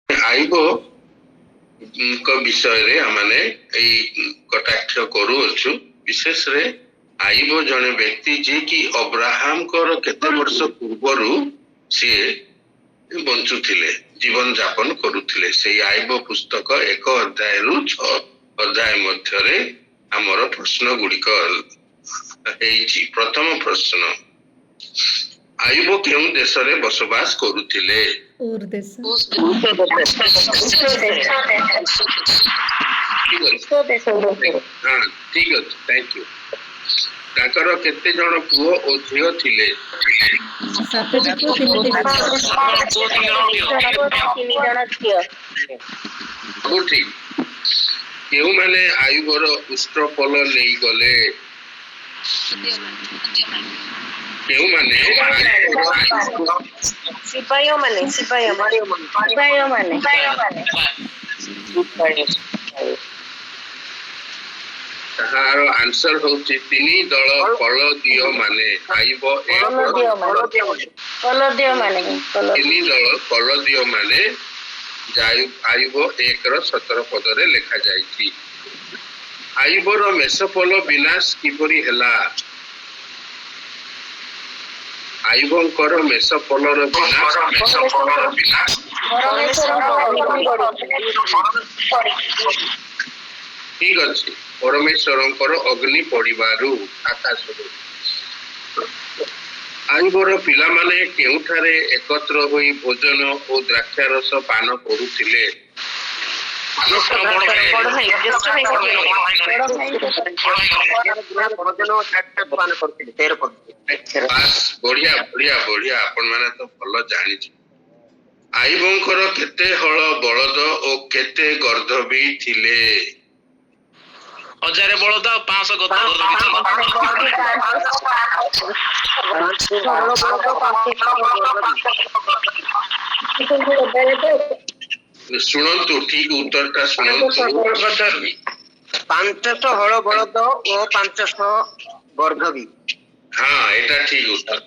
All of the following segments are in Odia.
ଆଇବ ବିଷୟରେ ଆମେ ଏଇ କଟାକ୍ଷ କରୁଅଛୁ। ବିଶେଷରେ ଆଇବ ଜଣେ ବ୍ୟକ୍ତି ଯିଏ କି ଅବ୍ରାହମଙ୍କର କେତେ ବର୍ଷ ପୂର୍ବରୁ ସିଏ ବଞ୍ଚୁଥିଲେ, ଜୀବନ ଯାପନ କରୁଥିଲେ। ସେଇ ଆଇବ ପୁସ୍ତକ 1 ଅଧ୍ୟାୟରୁ 6 ଅଧ୍ୟାୟ ମଧ୍ୟରେ ଆମର ପ୍ରଶ୍ନ ଗୁଡିକ ହେଇଛି। ପ୍ରଥମ ପ୍ରଶ୍ନ, ଆଇବ କେଉଁ ଦେଶରେ ବସବାସ କରୁଥିଲେ? ଠିକ ଅଛି, ଥ୍ୟାଙ୍କ ୟୁ। ତାଙ୍କର କେତେ ଜଣ ପୁଅ ଓ ଝିଅ ଥିଲେ? 7ଟି ପୁଅ 3ଟି ଝିଅ। ସବୁ ଠିକ। କେଉଁମାନେ ଆୟୁବର ଉଷ୍ଟ୍ରପଲ ନେଇଗଲେ? କେଉଁମାନେ ତାହାର ଆନ୍ସର ହଉଛି 3 ଦଳ କଳଦୀୟ ମାନେ। ଆୟୁବ 3 ଦଳ କଳଦୀୟ ମାନେ ଆୟୁବ 1ର 17 ପଦରେ ଲେଖା ଯାଇଛି। ଆୟୁବର ମେଷପଲ ବିନାଶ କିପରି ହେଲା? ଆୟୁବଙ୍କର ମେଷପଲର ବିନାଶ ଠିକ ଅଛି, ପରମେଶ୍ୱରଙ୍କର ଅଗ୍ନି ପଡିବାରୁ, ଆକାଶରୁ। ଆୟୁବର ପିଲାମାନେ କେଉଁଠାରେ ଏକତ୍ର ହୋଇ ଭୋଜନ ଓ ଦ୍ରାକ୍ଷାରସ ପାନ କରୁଥିଲେ? ବଢିଆ ବଢିଆ ବଢିଆ, ଆପଣ ମାନେ ତ ଭଲ ଜାଣିଛନ୍ତି। ଆୟୁବଙ୍କର କେତେ ହଳ ବଳଦ ଓ କେତେ ଗର୍ଦ୍ଦଭୀ ଥିଲେ? 1000 ବଳଦ ଆଉ 500 ଗଧ। ଶୁଣନ୍ତୁ, ଠିକ ଉତ୍ତରଟା ଶୁଣନ୍ତୁ। 500 ହଳ ବଳଦ ଓ 500 ଗର୍ଦ୍ଦଭୀ। ହଁ, ଏଟା ଠିକ ଉତ୍ତର।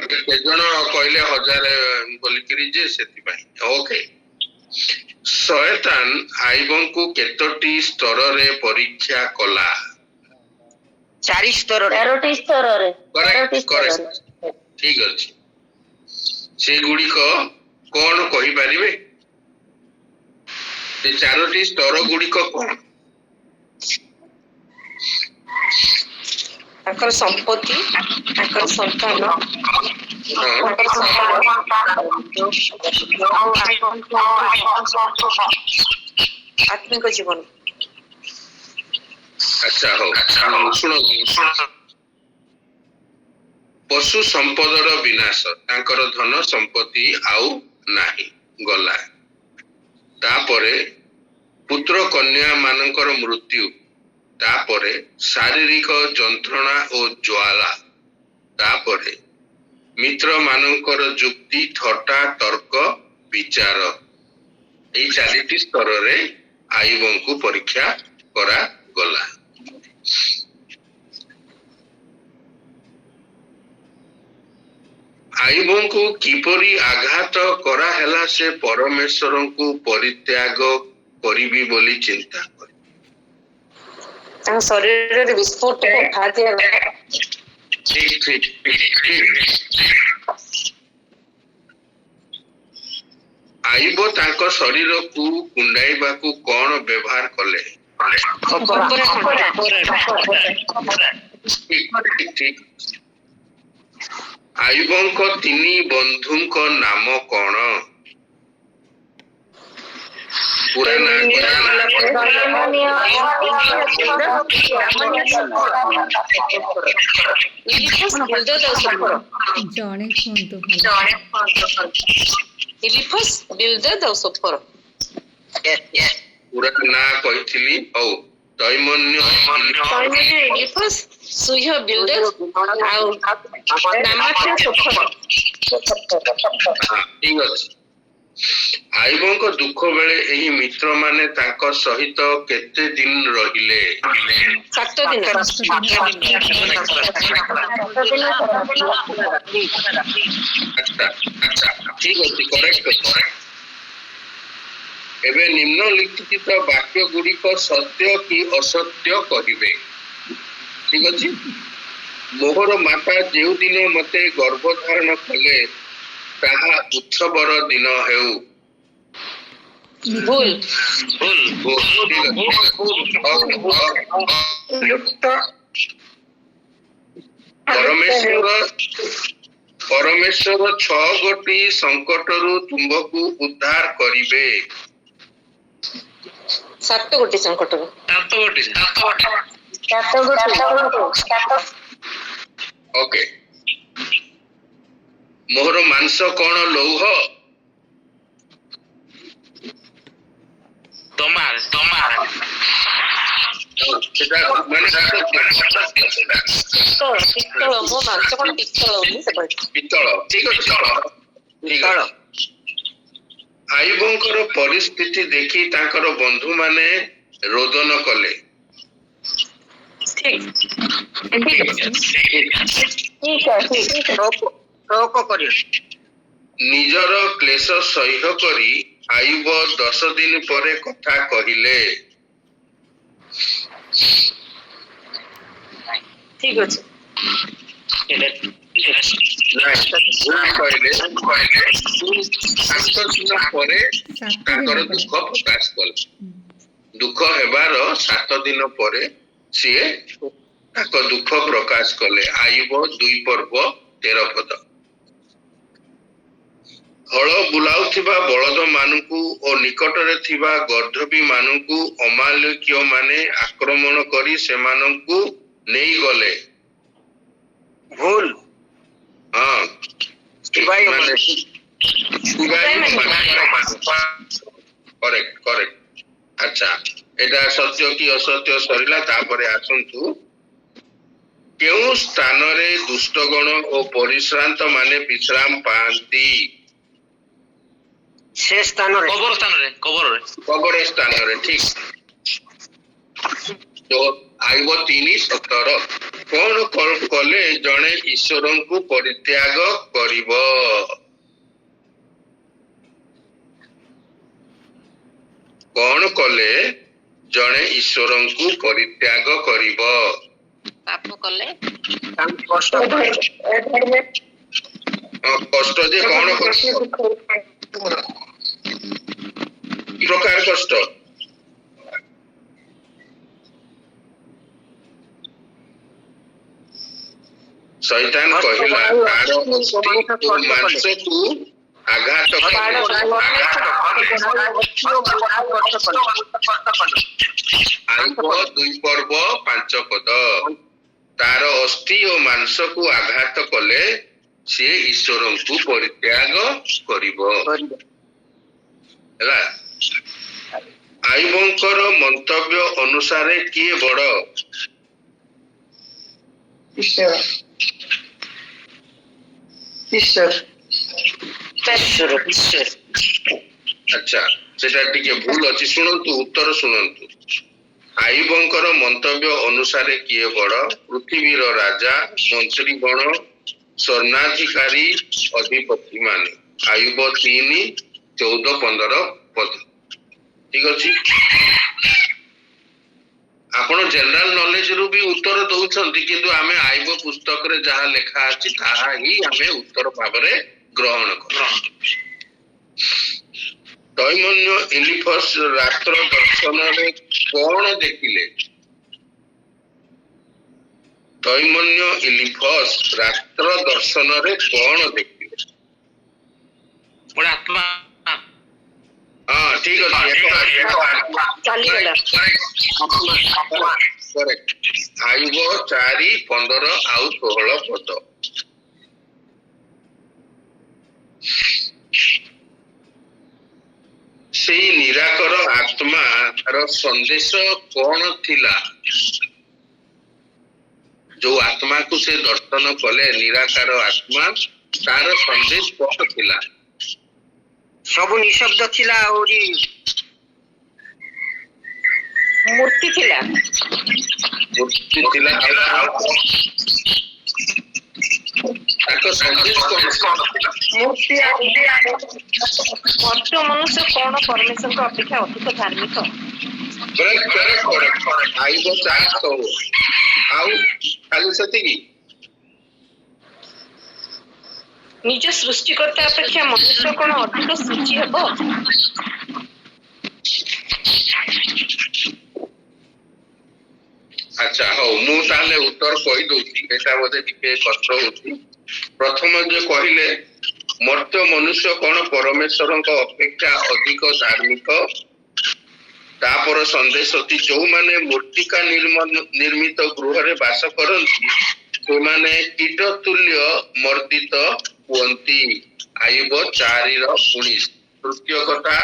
କେତେ ଜଣ କହିଲେ 1000 ବୋଲିକିରି ଯେ, ସେଥିପାଇଁ। ଓକେ। ଶୟତାନ ଆୟୁବଙ୍କୁ କେତୋଟି ସ୍ତରରେ ପରୀକ୍ଷା କଲା? 4 ସ୍ତରରେ। ଠିକ ଅଛି। ସେଗୁଡିକ କଣ କହିପାରିବେ? ସେ 4ଟି ସ୍ତର ଗୁଡିକ କଣ? ତାଙ୍କର ସମ୍ପତ୍ତି, ତାଙ୍କର ସନ୍ତାନ, ଆତ୍ମିକ ଜୀବନ। ଆଚ୍ଛା, ହଉ। ଶୁଣ, ପଶୁ ସମ୍ପଦର ବିନାଶ, ତାଙ୍କର ଧନ ସମ୍ପତ୍ତି ଆଉ ନାହିଁ, ଗଲା। ତାପରେ ପୁତ୍ର କନ୍ୟା ମାନଙ୍କର ମୃତ୍ୟୁ, ତାପରେ ଶାରୀରିକ ଯନ୍ତ୍ରଣା ଓ ଜ୍ୱାଳା, ତାପରେ ମିତ୍ର ମାନଙ୍କର ଯୁକ୍ତି, ଥଟ୍ଟା, ତର୍କ, ବିଚାର। ଏଇ 4ଟି ସ୍ତରରେ ଆୟୁବଙ୍କୁ ପରୀକ୍ଷା କରାଗଲା। ଆୟୁବଙ୍କୁ କିପରି ଆଘାତ କରାହେଲା ସେ ପରମେଶ୍ୱରଙ୍କୁ ପରିତ୍ୟାଗ କରିବି ବୋଲି ଚିନ୍ତା କରେ? ତାଙ୍କ ଶରୀରରେ ବିସ୍ଫୋଟ ଆୟୁବ ତାଙ୍କ ଶରୀରକୁ କୁଣ୍ଡାଇବାକୁ କଣ ବ୍ୟବହାର କଲେ? ଆୟୁବଙ୍କ 3 ବନ୍ଧୁଙ୍କ ନାମ କଣ? ପୁରା ନା ଜଣେ କୁହନ୍ତୁ। ପୁରା ନା କହିଥିଲି। ହଉ, ଦୈମନ୍ୟ, ଠିକ ଅଛି। ଆୟୁବଙ୍କ ଦୁଃଖ ବେଳେ ଏହି ମିତ୍ର ମାନେ ତାଙ୍କ ସହିତ କେତେ ଦିନ ରହିଲେ? 7 ଦିନ। ଆଚ୍ଛା, ଠିକ ଅଛି, କରେକ୍ଟ। ଏବେ ନିମ୍ନଲିଖିତ ବାକ୍ୟ ଗୁଡିକ ସତ୍ୟ କି ଅସତ୍ୟ କହିବେ। ଠିକ ଅଛି। ମୋହର ମାତା ଯେଉଁଦିନ ମତେ ଗର୍ଭଧାରଣ କଲେ ତାହା ଉତ୍ସବର ଦିନ ହେଉ। ଭୁଲ ପରମେଶ୍ୱର 6 ଗୋଟି ସଙ୍କଟରୁ ତୁମ୍ଭକୁ ଉଦ୍ଧାର କରିବେ। 7 ଗୋଟି ସଙ୍କଟରୁ। ଓକେ। ମୋହର ମାଂସ କଣ ଲୌହ? ସେଟା ମାନେ ପିତ୍ତଳ ମୋ ମାଂସ କଣ ପିତ୍ତଳ ପିତ୍ତଳ। ଠିକ ଅଛି। ଆୟୁବଙ୍କର ପରିସ୍ଥିତି ଦେଖି ତାଙ୍କର ବନ୍ଧୁମାନେ ରୋଦନ କଲେ। ନିଜର କ୍ଲେଶ ସହ୍ୟ କରି ଆୟୁବ 10 ଦିନ ପରେ କଥା କହିଲେ। ଠିକ ଅଛି। କହିଲେ 7 ଦିନ ପରେ ତାଙ୍କର ଦୁଃଖ ପ୍ରକାଶ କଲେ। ଦୁଃଖ ହେବାର 7 ଦିନ ପରେ ସିଏ ତାଙ୍କ ଦୁଃଖ ପ୍ରକାଶ କଲେ। ଆୟୁବ 2 ପର୍ବ 13 ପଦ। ହଳ ବୁଲାଉଥିବା ବଳଦ ମାନଙ୍କୁ ଓ ନିକଟରେ ଥିବା ଗର୍ଦ୍ଧବୀ ମାନଙ୍କୁ ଅମାଲେକୀୟ ମାନେ ଆକ୍ରମଣ କରି ସେମାନଙ୍କୁ ନେଇଗଲେ। ଭୁଲ। ହଁ। କରେକ୍ଟ। ଆଚ୍ଛା, ଏଟା ସତ୍ୟ କି ଅସତ୍ୟ ସରିଲା। ତାପରେ ଆସନ୍ତୁ, କେଉଁ ସ୍ଥାନରେ ଦୁଷ୍ଟଗଣ ଓ ପରିଶ୍ରାନ୍ତ ମାନେ ବିଶ୍ରାମ ପାଆନ୍ତି? ସେ ସ୍ଥାନରେ। କବର ସ୍ଥାନରେ। ଠିକ। ତ ଆୟୁବ 3:17 କଣ କଲେ ଜଣେ ଈଶ୍ୱରଙ୍କୁ ପରିତ୍ୟାଗ କରିବ? କଣ କଲେ ଜଣେ ଈଶ୍ୱରଙ୍କୁ ପରିତ୍ୟାଗ କରିବ? ପାପ କଲେ। କଷ୍ଟ ଯେ କଣ ପ୍ରକାର କଷ୍ଟ? ଶୈତାନ କହିଲା ତାର ଅସ୍ଥି ଓ ମାଂସକୁ ଆଘାତ ଆୟୁବ 2 ପର୍ବ 5 ପଦ। ତାର ଅସ୍ଥି ଓ ମାଂସକୁ ଆଘାତ କଲେ ସିଏ ଈଶ୍ୱରଙ୍କୁ ପରିତ୍ୟାଗ କରିବ। ହେଲା। ଆୟୁବଙ୍କର ମନ୍ତବ୍ୟ ଅନୁସାରେ କିଏ ବଡ? ଈଶ୍ୱର। ଆଚ୍ଛା, ସେଟା ଟିକେ ଭୁଲ ଅଛି। ଶୁଣନ୍ତୁ, ଉତ୍ତର ଶୁଣନ୍ତୁ। ଆୟୁବଙ୍କର ମନ୍ତବ୍ୟ ଅନୁସାରେ କିଏ ବଡ? ପୃଥିବୀର ରାଜା, ମନ୍ତ୍ରୀ ଗଣ, ସ୍ୱର୍ଣ୍ଣାଧିକାରୀ, ଅଧିପତି ମାନେ। ଆୟୁବ 3:14-15 ପଦ। ଠିକ ଅଛି। ଆପଣ ଜେନେରାଲ ନଲେଜ ରୁ ବି ଉତ୍ତର ଦଉଛନ୍ତି, କିନ୍ତୁ ଆମେ ଆୟୁବ ପୁସ୍ତକରେ ଯାହା ଲେଖା ଅଛି ତାହା ହିଁ ଆମେ ଉତ୍ତର ଭାବରେ ଗ୍ରହଣ କରୁ। ଦୈମନ୍ୟ ଇଲିଫସ୍ ରାତ୍ର ଦର୍ଶନରେ କଣ ଦେଖିଲେ? ଦୈମନ୍ୟ ଇଲିଫସ୍ ରାତ୍ର ଦର୍ଶନରେ କଣ ଦେଖିଲେ? ଆତ୍ମା। ହଁ, ଠିକ ଅଛି। ଆୟୁବ 4:15 ଆଉ 16 ପଦ। ସେଇ ନିରାକର ଆତ୍ମାର ସନ୍ଦେଶ କଣ ଥିଲା? ଯୋଉ ଆତ୍ମାକୁ ସେ ଦର୍ଶନ କଲେ, ନିରାକାର ଆତ୍ମା, ତାର ସନ୍ଦେଶ କଣ ଥିଲା? ସବୁ ନିଶବ୍ଦ ଥିଲା, ଆହୁରି ମୂର୍ତ୍ତି ଥିଲା। ତାଙ୍କ ସନ୍ଦେଶ କଣ? ମର୍ତ୍ତ୍ୟ ମନୁଷ୍ୟ କଣ ପରମେଶ୍ୱରଙ୍କ ଅପେକ୍ଷା ଅଧିକ ଧାର୍ମିକ? ଆଇବ ଚାରି କହୁ ଆଉ ଖାଲି ସେତିକି? ନିଜ ସୃଷ୍ଟିକର୍ତ୍ତା ଅପେକ୍ଷା ମନୁଷ୍ୟ କଣ ଅଧିକ ସୂଚି ହେବ? ଆଚ୍ଛା ହଉ, ମୁଁ ତାହେଲେ ଉତ୍ତର କହିଦଉଛି, ଏଟା ବୋଧେ ଟିକେ କଷ୍ଟ ହଉଛି। ପ୍ରଥମ ଯେ କହିଲେ ମର୍ତ୍ତ୍ୟ ମନୁଷ୍ୟ କଣ ପରମେଶ୍ୱରଙ୍କ ଅପେକ୍ଷା ଅଧିକ ଧାର୍ମିକ, ତାପର ସନ୍ଦେଶ ଅଛି ଯୋଉମାନେ ମୂର୍ତ୍ତିକା ନିର୍ମିତ ଗୃହରେ ବାସ କରନ୍ତି ସେମାନେ କୀଟ ତୁଲ୍ୟ ମର୍ଦ୍ଦିତ ହୁଅନ୍ତି। ଆୟୁବ 4:19। ତୃତୀୟ କଥା,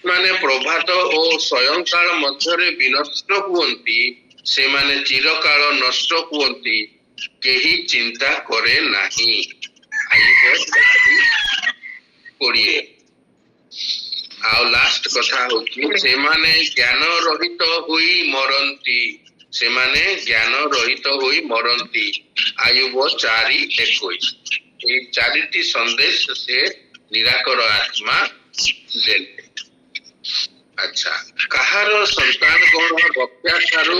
ମାନେ ପ୍ରଭାତ ଓ ସ୍ୱୟଂକାଳ ମଧ୍ୟରେ ବିନଷ୍ଟ ହୁଅନ୍ତି, ସେମାନେ ଚିରକାଳ ନଷ୍ଟ ହୁଅନ୍ତି, କେହି ଚିନ୍ତା କରେ ନାହିଁ। ଆୟୁବ 4:20। ଆଉ ଲାଷ୍ଟ କଥା ହଉଛି ସେମାନେ ଜ୍ଞାନ ରହିତ ହୋଇ ମରନ୍ତି, ସେମାନେ ଜ୍ଞାନ ରହିତ ହୋଇ ମରନ୍ତି। ଆୟୁବ 4:21। এই ଚାରିଟି ସନ୍ଦେଶ ସେ ନିରାକର ଆତ୍ମା ଦେଲେ। ଆଚ୍ଛା, କାହାର ସନ୍ତାନ ଗଣ ରକ୍ଷା ଠାରୁ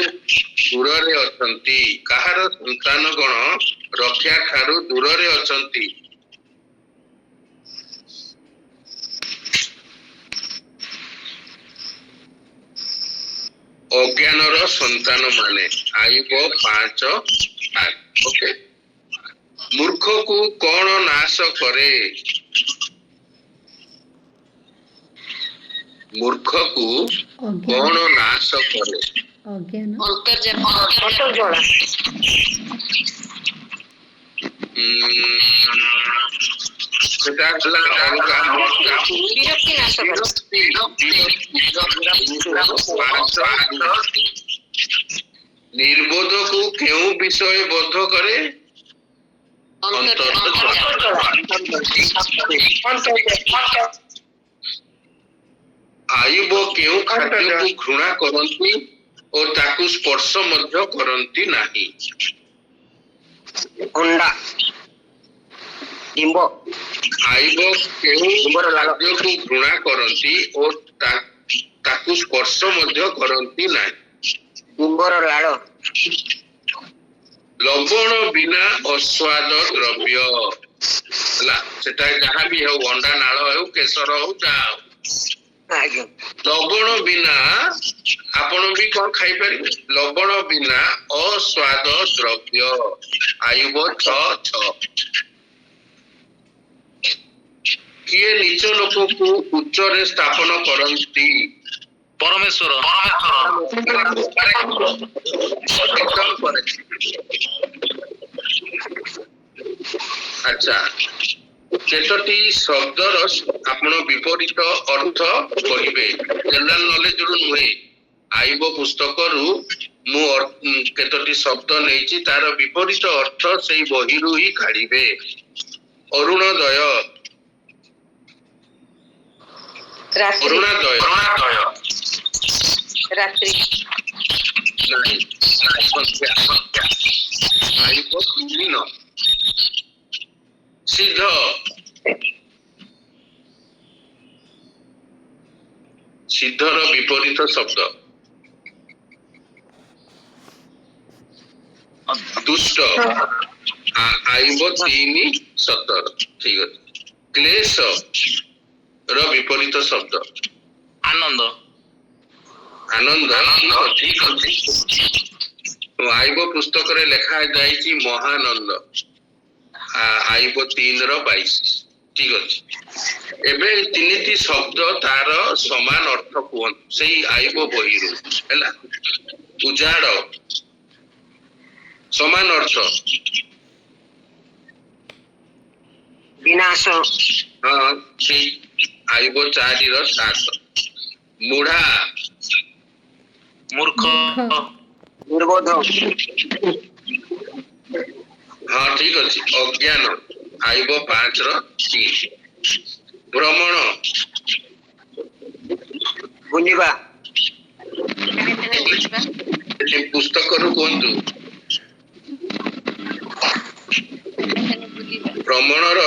ଦୂରରେ ଅଛନ୍ତି? କାହାର ସନ୍ତାନ ଗଣ ରକ୍ଷା ଠାରୁ ଦୂରରେ ଅଛନ୍ତି? ଅଜ୍ଞାନର ସନ୍ତାନ ମାନେ। ଆୟୁବ 5:8। ଓକେ। ମୂର୍ଖକୁ କଣ ନାଶ କରେ? ମୂର୍ଖକୁ କଣ ନାଶ କରେ? ଅଜ୍ଞାନ। ଅନ୍ତର୍ଜଳା। ସେଟା ହେଲା ଅଲଗା। ବିରକ୍ତି ନାଶ କରେ। ନିର୍ବୋଧକୁ କେଉଁ ବିଷୟ ବୋଧ କରେ? ଆୟୁବ କେଉଁ ଖାଦ୍ୟକୁ ଘୃଣା କରନ୍ତି ଓ ତାକୁ ସ୍ପର୍ଶ ମଧ୍ୟ କରନ୍ତି ନାହିଁ? ଅଣ୍ଡା, ଡିମ୍ବ। ଆୟୁବ କେଉଁ ଖାଦ୍ୟକୁ ଘୃଣା କରନ୍ତି ଓ ତାକୁ ସ୍ପର୍ଶ ମଧ୍ୟ କରନ୍ତି ନାହିଁ? ଡିମ୍ବର ଲାଳ। ଲବଣ ବିନା ଅସ୍ୱାଦ ଦ୍ରବ୍ୟ। ହେଲା, ସେଟା ଯାହା ବି ହଉ, ଅଣ୍ଡା ନାଳ ହଉ, କେଶର ହଉ, ଯାହା ହଉ, ଆଜ୍ଞା। ଲବଣ ବିନା ଆପଣ ବି କଣ ଖାଇପାରିବେ? ଲବଣ ବିନା ଅସ୍ୱାଦ ଦ୍ରବ୍ୟ। ଆୟୁବ 6:6। କିଏ ନିଜ ଲୋକକୁ ଉଚ୍ଚରେ ସ୍ଥାପନ କରନ୍ତି? ପରମେଶ୍ୱର। ଆଚ୍ଛା, କେତୋଟି ଶବ୍ଦର ଆପଣ ବିପରୀତ ଅର୍ଥ କହିବେ? ଜେନେରାଲ ନଲେଜରୁ ନୁହେଁ, ଆୟୁବ ପୁସ୍ତକରୁ ମୁଁ କେତୋଟି ଶବ୍ଦ ନେଇଛି, ତାର ବିପରୀତ ଅର୍ଥ ସେଇ ବହିରୁ ହିଁ କାଢିବେ। ଅରୁଣୋଦୟ। ଅରୁଣୋଦୟ। ରାତ୍ରି। ନାହିଁ। ଆୟୁବ 3:9। ସିଦ୍ଧ। ସିଦ୍ଧର ବିପରୀତ ଶବ୍ଦ ଦୁଷ୍ଟ। ଆୟୁବ 3:17। ଠିକ ଅଛି। କ୍ଲେଶ ର ବିପରୀତ ଶବ୍ଦ ଆନନ୍ଦ। ଆନନ୍ଦ। ଠିକ ଅଛି। ଆୟୁବ ପୁସ୍ତକରେ ଲେଖା ଯାଇଛି ମହାନନ୍ଦ। ଆୟୁବ 3:22। ଠିକ ଅଛି। ଏବେ ତିନିଟି ଶବ୍ଦ ତାର ସମାନ ଅର୍ଥ କୁହନ୍ତୁ ସେଇ ଆୟୁବ ବହିରୁ। ହେଲା, ଉଜାଡ ସମାନ ଅର୍ଥ। ବିନାଶ। ହଁ, ସେଇ ଆୟୁବ 4:7। ମୁଢା। ମୂର୍ଖ। ନିର୍ବୋଧ। ହଁ, ଠିକ ଅଛି। ଅଜ୍ଞାନ। ଆୟୁବ 5:3। ଭ୍ରମଣ। ବୁଲିବା। ପୁସ୍ତକରୁ କୁହନ୍ତୁ। ଭ୍ରମଣର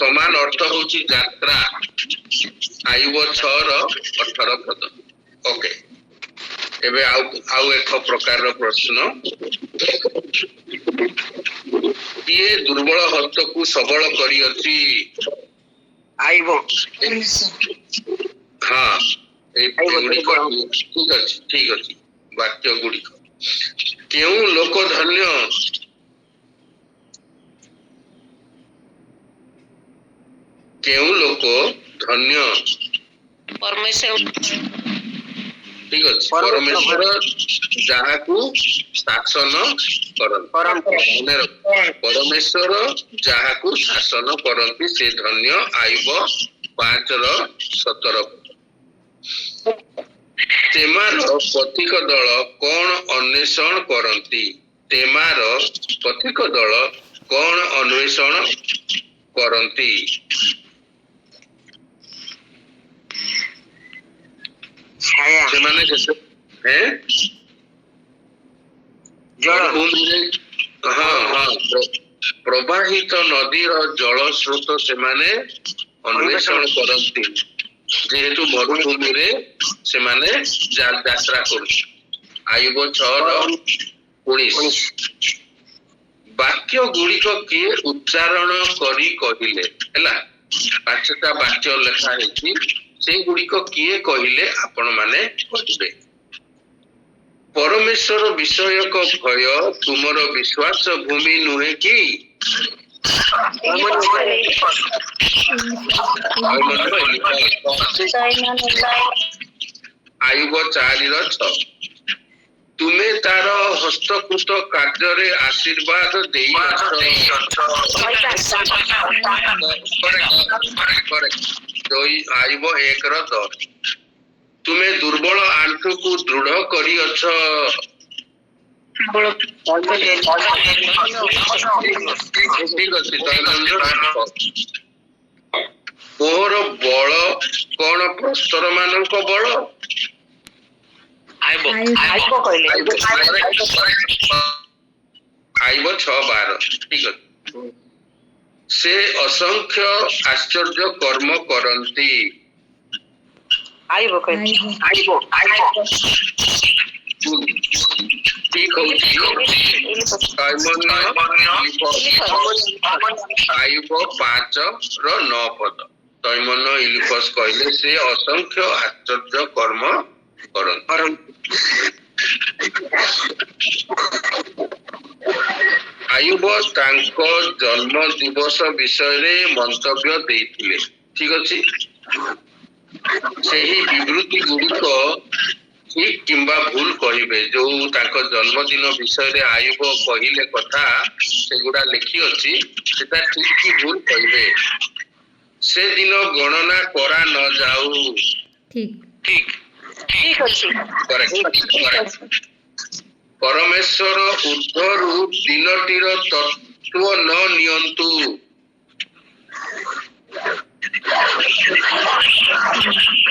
ସମାନ ଅର୍ଥ ହଉଛି ଯାତ୍ରା। ଆୟୁବ 6 ର 18 ପଦ। ଓକେ, ଏବେ ଆଉ ଏକ ପ୍ରକାରର ପ୍ରଶ୍ନ। କିଏ ଦୁର୍ବଳ ହସ୍ତକୁ ସବଳ କରିଅଛି? ଆଇବ ହଁ, ଏଗୁଡିକ ଠିକ ଅଛି ବାକ୍ୟ ଗୁଡିକ। କେଉଁ ଲୋକ ଧନ୍ୟ? କେଉଁ ଲୋକ ଧନ୍ୟ? ପରମେଶ୍ୱର ଠିକ ଅଛି, ପରମେଶ୍ୱର ଯାହାକୁ ଶାସନ କରନ୍ତି। ମନେ ରଖ, ପରମେଶ୍ୱର ଯାହାକୁ ଶାସନ କରନ୍ତି ସେ ଧନ୍ୟ। ଆୟୁବ 5 ର 17। ତେମାର ପଥିକ ଦଳ କଣ ଅନ୍ୱେଷଣ କରନ୍ତି? ତେମାର ପଥିକ ଦଳ କଣ ଅନ୍ୱେଷଣ କରନ୍ତି? ସେମାନେ ପ୍ରବାହିତ ନଦୀର ଜଳ ସ୍ରୋତ ସେମାନେ ଅନ୍ୱେଷଣ କରନ୍ତି। ଯେହେତୁ ମରୁଭୂମିରେ ସେମାନେ ଯାତ୍ରା କରୁଛନ୍ତି। ଆୟୁବ 6 ର 19। ବାକ୍ୟ ଗୁଡିକ କିଏ ଉଚ୍ଚାରଣ କରି କହିଲେ? ହେଲା, 5ଟା ବାକ୍ୟ ଲେଖା ହେଇଛି, ସେଗୁଡିକ କିଏ କହିଲେ ଆପଣ ମାନେ କହିବେ। ପରମେଶ୍ୱର ବିଷୟକ ଭୟ ତୁମର ବିଶ୍ୱାସ ଭୂମି ନୁହେଁ କି? ଆୟୁବ 4 ର 6। ତୁମେ ତାର ହସ୍ତକୃତ କାର୍ଯ୍ୟରେ ଆଶୀର୍ବାଦ ଦେଇଅଛ। ଆୟୁବ 1 ର 10। ତୁମେ ଦୁର୍ବଳ ଆଣ୍ଠୁକୁ ଦୃଢ କରିଅଛ। ଠିକ ଅଛି। ମୋର ବଳ କଣ ପ୍ରସ୍ତର ମାନଙ୍କ ବଳ? ଆଇବ ଆୟୁବ 6:12। ଠିକ ଅଛି। ସେ ଅସଂଖ୍ୟ ଆଶ୍ଚର୍ଯ୍ୟ କର୍ମ କରନ୍ତି। ଆଇବ ଠିକ ହଉଛି। ଆୟୁବ 5 ର 9 ପଦ। ତୈମନ ଇଲିପସ କହିଲେ ସେ ଅସଂଖ୍ୟ ଆଶ୍ଚର୍ଯ୍ୟ କର୍ମ କରନ୍ତି। ଆୟୁବ ତାଙ୍କ ଜନ୍ମ ଦିବସ ବିଷୟରେ ମନ୍ତବ୍ୟ ଦେଇଥିଲେ। ଠିକ ଅଛି। ସେହି ବିବୃତ୍ତି ଗୁଡିକ ଠିକ କିମ୍ବା ଭୁଲ କହିବେ। ଯୋଉ ତାଙ୍କ ଜନ୍ମଦିନ ବିଷୟରେ ଆୟୁବ କହିଲେ କଥା, ସେଗୁଡା ଲେଖି ଅଛି, ସେଟା ଠିକ କି ଭୁଲ କହିବେ। ସେଦିନ ଗଣନା କରା ନ ଯାଉ। ଠିକ ଅଛି। ପରମେଶ୍ୱର ଉର୍ଦ୍ଧ୍ୱରୁ ଦିନଟିର ତତ୍ତ୍ୱ ନ ନିଅନ୍ତୁ।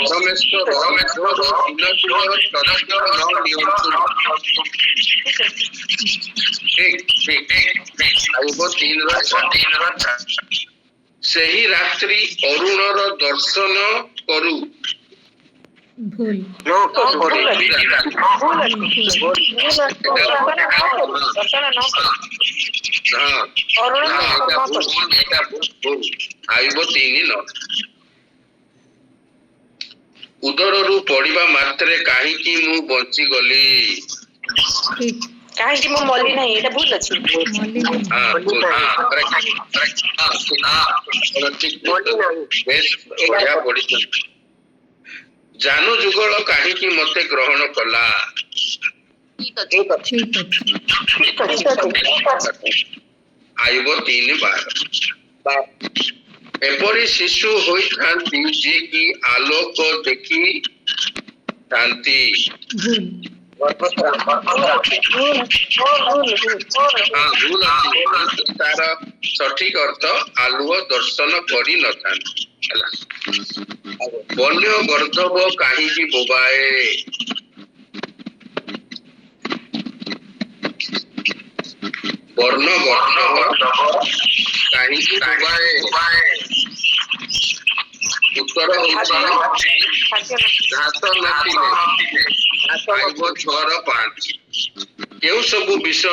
ପରମେଶ୍ୱର ଉର୍ଦ୍ଧ୍ୱରୁ ଦିନଟିର ତତ୍ତ୍ୱ ନ ନିଅନ୍ତୁ। ଠିକ। ଆୟୁବ 3 ର 4। ସେହି ରାତ୍ରି ଅରୁଣର ଦର୍ଶନ କରୁ। ଭୁଲ। ଆୟୁବ 3:9। ଉଦରରୁ ପଡିବା ମାତ୍ରେ କାହିଁକି ମୁଁ ବଞ୍ଚିଗଲି? କାହିଁକି ମୁଁ ମଲି ନାହିଁ, ଏଇଟା ଭୁଲ ଅଛି। ଜାନୁ ଯୁଗଳ କାହିଁକି ମତେ ଗ୍ରହଣ କଲା? ଆୟୁବ 3:12। ଏପରି ଶିଶୁ ହୋଇଥାନ୍ତି ଯିଏ କି ଆଲୋକ ଦେଖିଥାନ୍ତି। ତାର ସଠିକ ଅର୍ଥ ଆଲୁଅ ଦର୍ଶନ କରିନଥାନ୍ତି। ହେଲା, ବନ୍ୟ ଗର୍ଦ୍ଦଭ କାହିଁକି ବୋବାଏ? ବର୍ଣ୍ଣ କାହିଁକି ଡୁବାଏ? ଉତ୍ତର ହେଉଛି ଘାସ ନଥିଲେ। ଆଇବ 6:5। କେଉଁ ସବୁ ବିଷୟ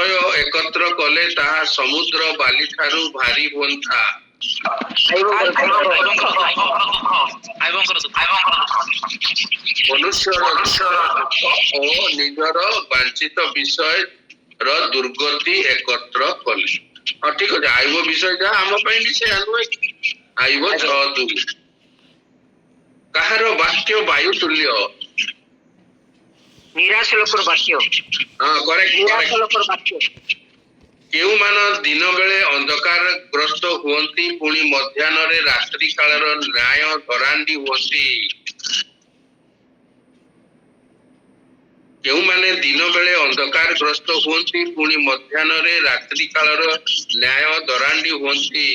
ଏକତ୍ର କଲେ ତାହା ସମୁଦ୍ର ବାଲି ଠାରୁ ଭାରି ହୁଅନ୍ତା? ମନୁଷ୍ୟର ଓ ନିଜର ବାଞ୍ଛିତ ବିଷୟର ଦୁର୍ଗତି ଏକତ୍ର କଲେ। ହଁ ଠିକ ଅଛି, ଆଇବ ବିଷୟ ଯାହା ଆମ ପାଇଁ ବି ସେ ନୁହେଁ। ଆଇବ 6:2। କାହାର ବାକ୍ୟ ବାୟୁ ତୁଲ୍ୟ? ନିରାଶ ଲୋକର ବାକ୍ୟ। ହଁ, ନିରାଶ ଲୋକର ବାକ୍ୟ। କେଉଁମାନ ଦିନ ବେଳେ ଅନ୍ଧକାରଗ୍ରସ୍ତ ହୁଅନ୍ତି ପୁଣି ମଧ୍ୟାହ୍ନରେ ରାତ୍ରି କାଳର ନ୍ୟାୟ ଧରାଣ୍ଡି ହୁଅନ୍ତି? କେଉଁମାନେ ଦିନ ବେଳେ ଅନ୍ଧକାରଗ୍ରସ୍ତ ହୁଅନ୍ତି ପୁଣି ମଧ୍ୟାହ୍ନରେ ରାତ୍ରି କାଳର ନ୍ୟାୟ ଦରାଣ୍ଡି ହୁଅନ୍ତି?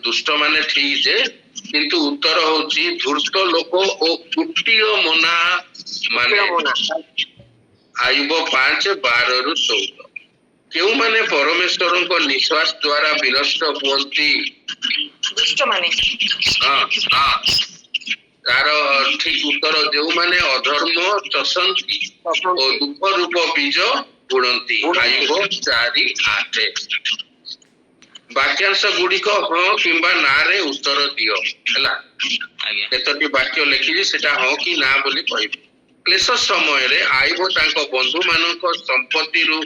ଦୁଷ୍ଟମାନେ ଠିକ ଯେ, କିନ୍ତୁ ଉତ୍ତର ହଉଛି ଧୂର୍ତ୍ତ ଲୋକ ଓ କୁଟୀୟ ମନା ମାନେ। ଆୟୁବ 5:12-14। କେଉଁମାନେ ପରମେଶ୍ୱରଙ୍କ ନିଶ୍ୱାସ ଦ୍ୱାରା ବିନଷ୍ଟ ହୁଅନ୍ତି? ତାର ଠିକ ଉତ୍ତର ଯେଉଁମାନେ ଅଧର୍ମ ଚଷନ୍ତି ଓ ଦୁଃଖ ରୂପ ବୀଜ ବୁଣନ୍ତି। ଆୟୁବ 4:8। ବାକ୍ୟାଂଶ ଗୁଡିକ ହଁ କିମ୍ବା ନାରେ ଉତ୍ତର ଦିଅ। ହେଲା, କେତୋଟି ବାକ୍ୟ ଲେଖିଛି, ସେଟା ହଁ କି ନା ବୋଲି କହିବେ। କ୍ଲେଶ ସମୟରେ ଆୟୁବ ତାଙ୍କ ବନ୍ଧୁ ମାନଙ୍କ ସମ୍ପତ୍ତିରୁ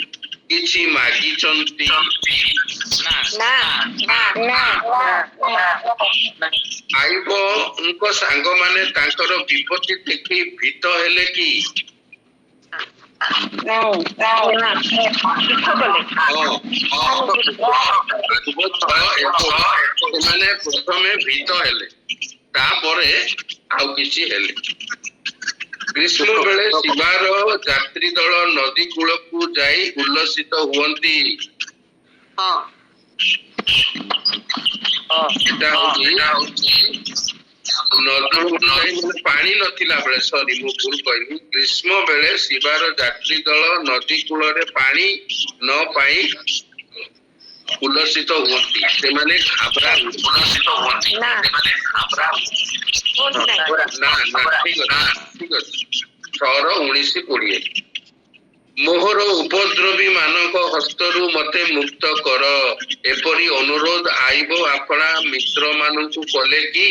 କିଛି ମାଗିଛନ୍ତି? ଆୟୁବଙ୍କ ସାଙ୍ଗମାନେ ତାଙ୍କର ବିପତ୍ତି ଦେଖି ଭୀତ ହେଲେ କି? ସେମାନେ ପ୍ରଥମେ ଭୀତ ହେଲେ, ତାପରେ ଆଉ କିଛି ହେଲେ। ଗ୍ରୀଷ୍ମ ବେଳେ ଶିବାର ଯାତ୍ରୀ ଦଳ ନଦୀ କୂଳକୁ ଯାଇ ଉଲ୍ଲସିତ ହୁଅନ୍ତି। ଏଟା ହଉଛି ପାଣି ନଥିଲା ବେଳେ, ମୁଁ ଭୁଲ କହିଲି। ଗ୍ରୀଷ୍ମ ବେଳେ ଶିବାର ଯାତ୍ରୀ ଦଳ ନଦୀ କୂଳରେ ପାଣି ନ ପାଇ ଉଲ୍ଲସିତ ହୁଅନ୍ତି। ସେମାନେ ଘାବରା ଠିକ ଅଛି। ଛଅର 19-20। ମୋହର ଉପଦ୍ରବୀ ମାନଙ୍କ ହସ୍ତରୁ ମତେ ମୁକ୍ତ କର, ଏପରି ଅନୁରୋଧ ଆଇବ ଆପଣା ମିତ୍ର ମାନଙ୍କୁ କଲେ କି?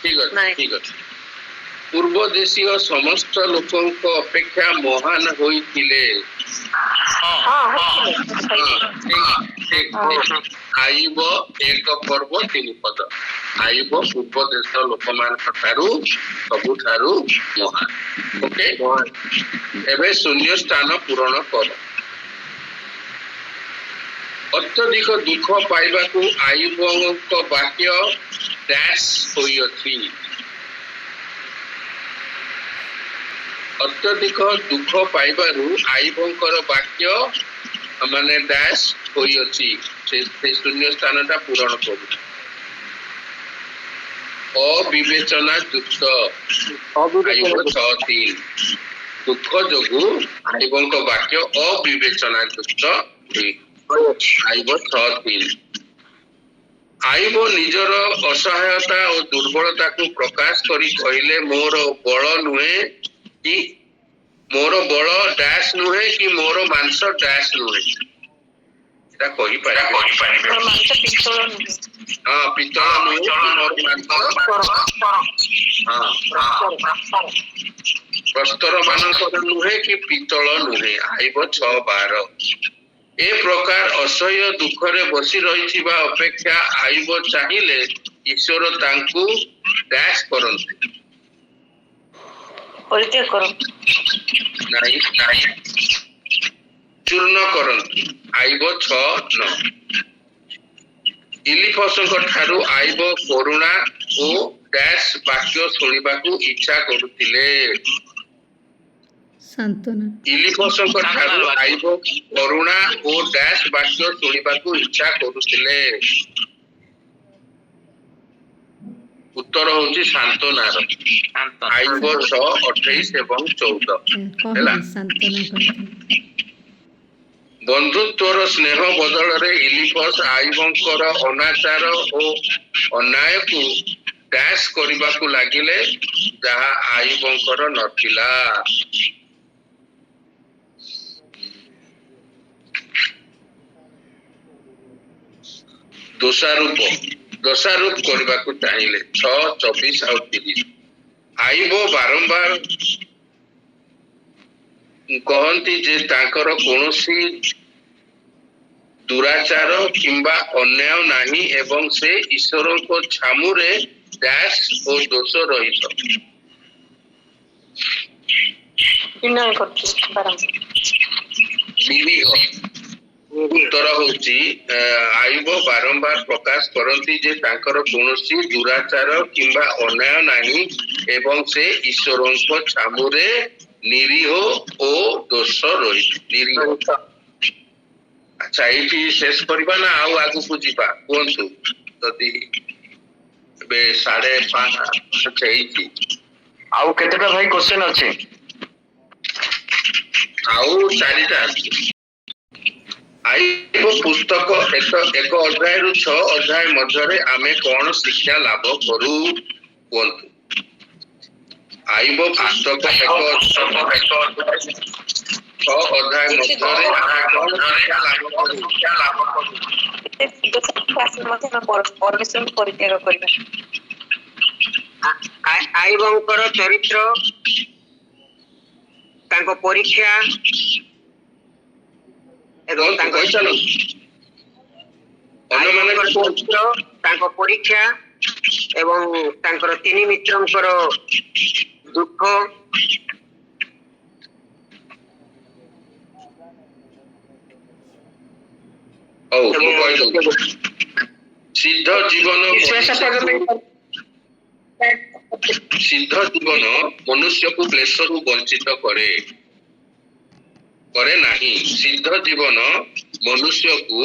ଠିକ ଅଛି। ପୂର୍ବ ଦେଶୀୟ ସମସ୍ତ ଲୋକଙ୍କ ଅପେକ୍ଷା ମହାନ ହୋଇଥିଲେ। ଆଇବ 1:3। ଆଇବ ପୂର୍ବ ଦେଶ ଲୋକମାନଙ୍କ ଠାରୁ ସବୁଠାରୁ ମହାନ। ଓକେ, ଏବେ ଶୂନ୍ୟ ସ୍ଥାନ ପୂରଣ କର। ଅତ୍ୟଧିକ ଦୁଃଖ ପାଇବାକୁ ଆୟୁବଙ୍କ ବାକ୍ୟ ଡ୍ୟାଶ ହୋଇଅଛି। ଅତ୍ୟଧିକ ଦୁଃଖ ପାଇବାରୁ ଆୟୁବଙ୍କର ବାକ୍ୟ ମାନେ ଡ୍ୟାଶ ହୋଇଅଛି। ସେ ଶୂନ୍ୟ ସ୍ଥାନଟା ପୂରଣ କରୁ। ଅବିବେଚନା ଯୁକ୍ତ। ଆୟୁବ 6:3। ଦୁଃଖ ଯୋଗୁ ଆୟୁବଙ୍କ ବାକ୍ୟ ଅବିବେଚନା ଯୁକ୍ତ। ଆୟୁବ 6:3। ଆୟୁବ ନିଜର ଅସହାୟତା ଓ ଦୁର୍ବଳତାକୁ ପ୍ରକାଶ କରି କହିଲେ, ମୋର ବଳ ନୁହେଁ କି ମୋର ବଳ ଡ୍ୟାଶ ନୁହେଁ କି ମୋର ମାଂସ ଡ୍ୟାଶ ନୁହେଁ। ଏଟା କହିପାରିବେ। ହଁ, ପିତ୍ତଳ ନୁହେଁ କି ମୋର ମାଂସ ପ୍ରସ୍ତର ମାନଙ୍କର ନୁହେଁ କି ପିତ୍ତଳ ନୁହେଁ। ଆୟୁବ 6:12। ଏ ପ୍ରକାର ଅସହ୍ୟ ଦୁଃଖରେ ବସି ରହିଥିବା ଅପେକ୍ଷା ଆୟୁବ ଚାହିଁଲେ ଈଶ୍ୱର ତାଙ୍କୁ ଡ୍ୟାଶ କରନ୍ତି, ଚୂର୍ଣ୍ଣ କରନ୍ତି। ଆୟୁବ 6:9। ଇଲିଫସଙ୍କ ଠାରୁ ଆୟୁବ କରୁଣା ଓ ଡ୍ୟାଶ ବାକ୍ୟ ଶୁଣିବାକୁ ଇଚ୍ଛା କରୁଥିଲେ। ସାନ୍ତନା। ଇଲିଫସଙ୍କ ଠାରୁ ଆୟୁବ କରୁଣା ଓ ଡ୍ୟାଶ ବାକ୍ୟ ଶୁଣିବାକୁ ଇଚ୍ଛା କରୁଥିଲେ। ଉତ୍ତର ହଉଛି ସାନ୍ତ୍ୱନାର। ଶାନ୍ତ ଆଇବ 6, 28 ଏବଂ 14। ହେଲା। କହିଲି ସାନ୍ତ୍ୱନା କହିଥିଲି। ବନ୍ଧୁତ୍ୱର ସ୍ନେହ ବଦଳରେ ଇଲିପସ ଆଇବଙ୍କର ଅନାଚାର ଓ ଅନ୍ୟାୟକୁ ଡ୍ୟାସ୍ କରିବାକୁ ଲାଗିଲେ, ଯାହା ଆଇବଙ୍କର ନଥିଲା। ଦୋଷାରୋପ କରିବାକୁ ଚାହିଁଲେ 6, 24 ଆଉ 30। ଆଇବ ବାରମ୍ବାର କହନ୍ତି ଯେ ତାଙ୍କର କୌଣସି ଦୁରାଚାର କିମ୍ବା ଅନ୍ୟାୟ ନାହିଁ ଏବଂ ସେ ଈଶ୍ୱରଙ୍କ ଛାମୁରେ ଡ୍ୟାସ୍ ଓ ଦୋଷ ରହିତ। ବିନୟ କରୁଛି ବାରମ୍ବାର। ନିରୀହ। ଉତ୍ତର ହଉଛି ଆଇବ ବାରମ୍ବାର ପ୍ରକାଶ କରନ୍ତି ଯେ ତାଙ୍କର କୌଣସି ଦୁରାଚାର କିମ୍ବା ଅନ୍ୟାୟ ନାହିଁ ଏବଂ ସେ ଈଶ୍ୱରଙ୍କ ଛାମୁରେ ନିରୀହ ଓ ଦୋଷ ରହିତ। ନିରୀହ। ଆଚ୍ଛା, ଏଇଠି ଶେଷ କରିବା ନା ଆଉ ଆଗକୁ ଯିବା କୁହନ୍ତୁ? ଯଦି ଏବେ 5:30 ହେଇଛି, ଆଉ କେତେଟା ଭାଇ କ୍ୱେଶ୍ଚନ ଅଛି? ଆଉ 4ଟା ଅଛି। ଆଇବ ପୁସ୍ତକ ଏକ ଅଧ୍ୟାୟରୁ 6 ଅଧ୍ୟାୟ ମଧ୍ୟରେ ଆମେ କଣ ଶିକ୍ଷା ଲାଭ କରୁ କୁହନ୍ତୁ? ଆଇବ ପୁସ୍ତକ 6 ଅଧ୍ୟାୟ ମଧ୍ୟରେ ଆମେ କଣ ଶିକ୍ଷା ଲାଭ କରୁ? ପରମେଶ୍ୱରଙ୍କୁ ପରିତ୍ୟାଗ କରିବା। ଆଇବଙ୍କର ଚରିତ୍ର, ତାଙ୍କ ପରୀକ୍ଷା ଏବଂ ତାଙ୍କ ଆଇବଙ୍କର ଚରିତ୍ର, ତାଙ୍କ ପରୀକ୍ଷା ଏବଂ ତାଙ୍କର 3 ମିତ୍ରଙ୍କର ଦୁଃଖ, ହଉ ମୁଁ କହିଦଉଛି। ସିଦ୍ଧ ଜୀବନ ମନୁଷ୍ୟକୁ କ୍ଲେଶରୁ ବଞ୍ଚିତ କରେ ନାହିଁ। ସିଦ୍ଧ ଜୀବନ ମନୁଷ୍ୟକୁ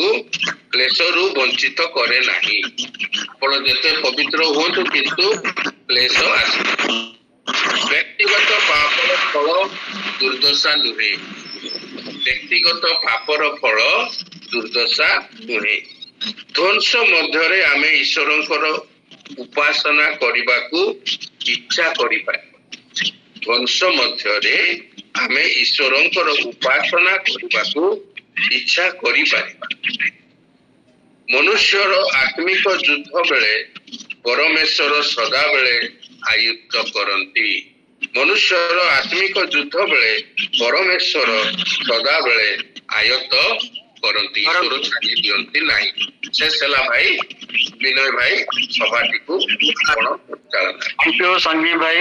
କ୍ଲେଶରୁ ବଞ୍ଚିତ କରେ ନାହିଁ। ଆପଣ ଯେତେ ପବିତ୍ର ହୁଅନ୍ତୁ କିନ୍ତୁ କ୍ଲେଶ ଆସେ। ବ୍ୟକ୍ତିଗତ ପାପର ଫଳ ଦୁର୍ଦ୍ଦଶା ନୁହେଁ। ବ୍ୟକ୍ତିଗତ ପାପର ଫଳ ଦୁର୍ଦ୍ଦଶା ନୁହେଁ। ଧ୍ୱଂସ ମଧ୍ୟରେ ଆମେ ଈଶ୍ୱରଙ୍କର ଉପାସନା କରିବାକୁ ଇଚ୍ଛା କରିପାରିବା। ଧ୍ୱଂସ ମଧ୍ୟରେ ଆମେ ଈଶ୍ୱରଙ୍କର ଉପାସନା କରିବାକୁ ଇଚ୍ଛା କରିପାରିବା। ମନୁଷ୍ୟର ଆତ୍ମିକ ଯୁଦ୍ଧ ବେଳେ ପରମେଶ୍ୱର ସଦାବେଳେ ଆୟୁକ୍ତ କରନ୍ତି। ମନୁଷ୍ୟର ଆତ୍ମିକ ଯୁଦ୍ଧ ବେଳେ ପରମେଶ୍ୱର ସଦାବେଳେ ଆୟତ୍ତ କରନ୍ତି, ଈଶ୍ୱର ଛାଡ଼ି ଦିଅନ୍ତି ନାହିଁ। ଶେଷ ହେଲା ଭାଇ। ବିନୟ ଭାଇ ସଭାଟିକୁ ଆପଣ ପରିଚାଳନା। ଥ୍ୟାଙ୍କ ୟୁ ସଞ୍ଜୀବ ଭାଇ।